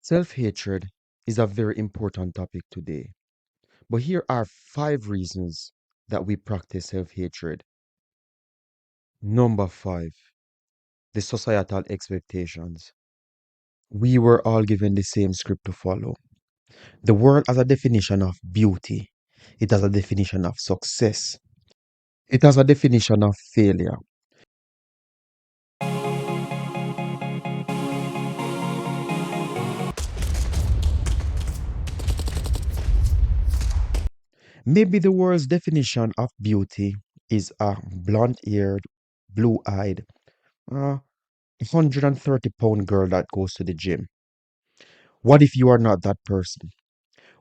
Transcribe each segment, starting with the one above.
Self hatred is a very important topic today, but here are 5 reasons that we practice self hatred. Number 5, the societal expectations. We were all given the same script to follow. The world has a definition of beauty, it has a definition of success, it has a definition of failure. Maybe the world's definition of beauty is a blonde haired, blue eyed, 130-pound girl that goes to the gym. What if you are not that person?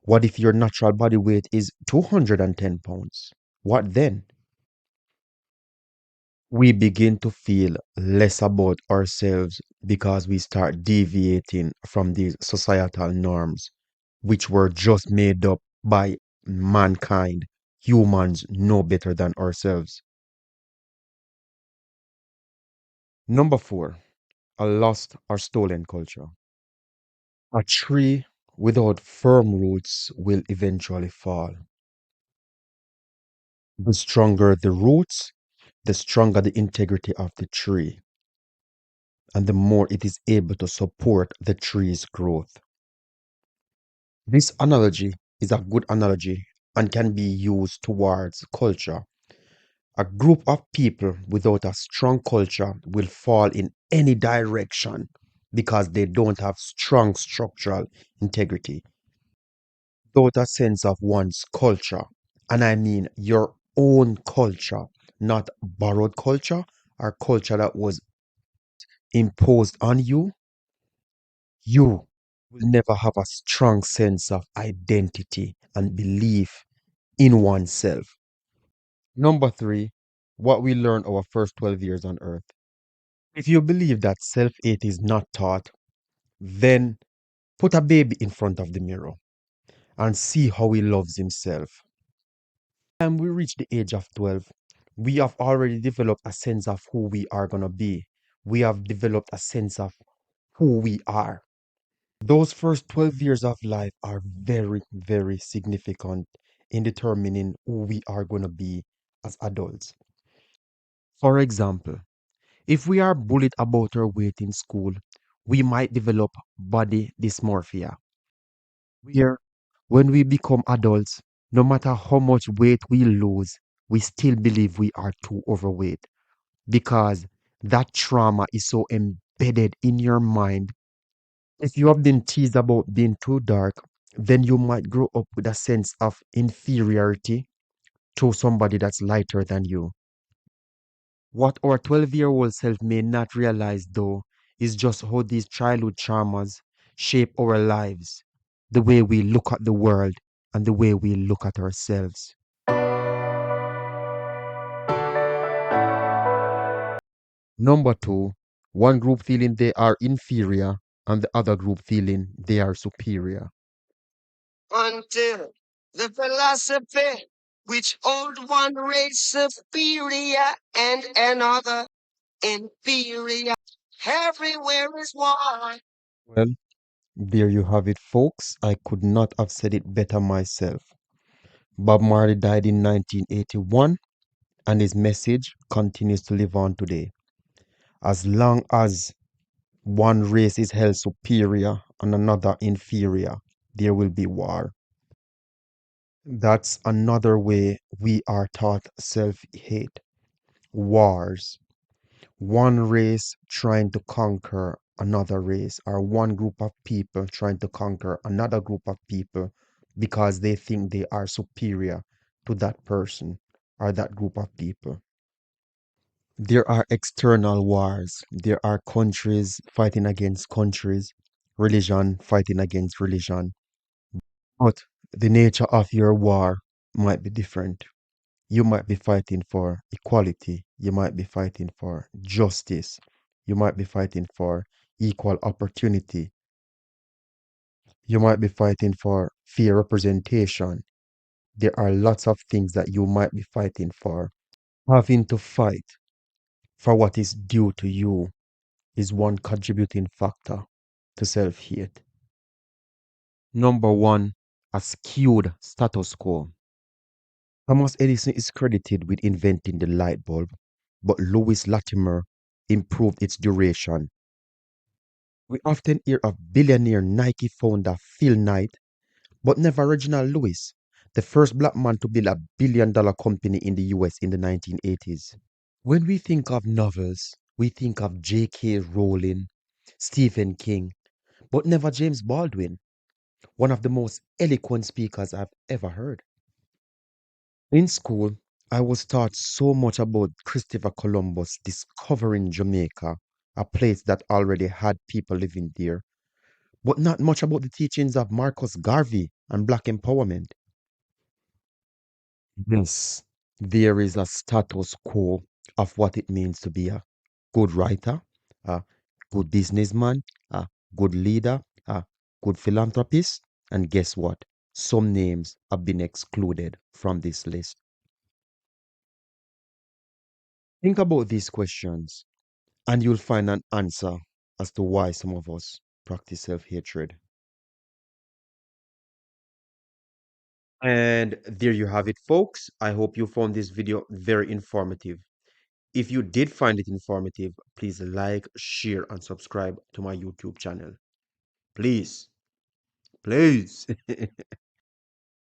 What if your natural body weight is 210 pounds? What then? We begin to feel less about ourselves because we start deviating from these societal norms, which were just made up by mankind. Humans know better than ourselves. Number 4, a lost or stolen culture. A tree without firm roots will eventually fall. The stronger the roots, the stronger the integrity of the tree, and the more it is able to support the tree's growth. This analogy is a good analogy and can be used towards culture. A group of people without a strong culture will fall in any direction because they don't have strong structural integrity. Without a sense of one's culture, and I mean your own culture, not borrowed culture or culture that was imposed on you, you will never have a strong sense of identity and belief in oneself. Number 3, what we learn our first 12 years on earth. If you believe that self hate is not taught, then put a baby in front of the mirror and see how he loves himself. And we reach the age of 12, we have already developed a sense of who we are going to be. We have developed a sense of who we are. Those first 12 years of life are very, very significant in determining who we are going to be as adults. For example, if we are bullied about our weight in school, we might develop body dysmorphia. Where, when we become adults, no matter how much weight we lose, we still believe we are too overweight because that trauma is so embedded in your mind. If you have been teased about being too dark, then you might grow up with a sense of inferiority to somebody that's lighter than you. What our 12-year-old self may not realize, though, is just how these childhood traumas shape our lives, the way we look at the world, and the way we look at ourselves. Number 2, one group feeling they are inferior and the other group feeling they are superior. Until the philosophy which old one race superior and another inferior. Everywhere is war. Well, there you have it, folks. I could not have said it better myself. Bob Marley died in 1981, and his message continues to live on today. As long as one race is held superior and another inferior, there will be war. That's another way we are taught self hate. Wars. One race trying to conquer another race, or one group of people trying to conquer another group of people because they think they are superior to that person or that group of people. There are external wars. There are countries fighting against countries, religion fighting against religion. But the nature of your war might be different. You might be fighting for equality. You might be fighting for justice. You might be fighting for equal opportunity. You might be fighting for fair representation. There are lots of things that you might be fighting for. Having to fight for what is due to you is one contributing factor to self hate. Number one, a skewed status quo. Thomas Edison is credited with inventing the light bulb, but Louis Latimer improved its duration. We often hear of billionaire Nike founder Phil Knight, but never Reginald Lewis, the first black man to build a $1 billion company in the US in the 1980s. When we think of novels, we think of J.K. Rowling, Stephen King, but never James Baldwin, one of the most eloquent speakers I've ever heard. In school, I was taught so much about Christopher Columbus discovering Jamaica, a place that already had people living there, but not much about the teachings of Marcus Garvey and Black empowerment. Yes, there is a status quo of what it means to be a good writer, a good businessman, a good leader, a good philanthropist. And guess what? Some names have been excluded from this list. Think about these questions, and you'll find an answer as to why some of us practice self hatred. And there you have it, folks. I hope you found this video very informative. If you did find it informative, please like, share, and subscribe to my YouTube channel. Please, please.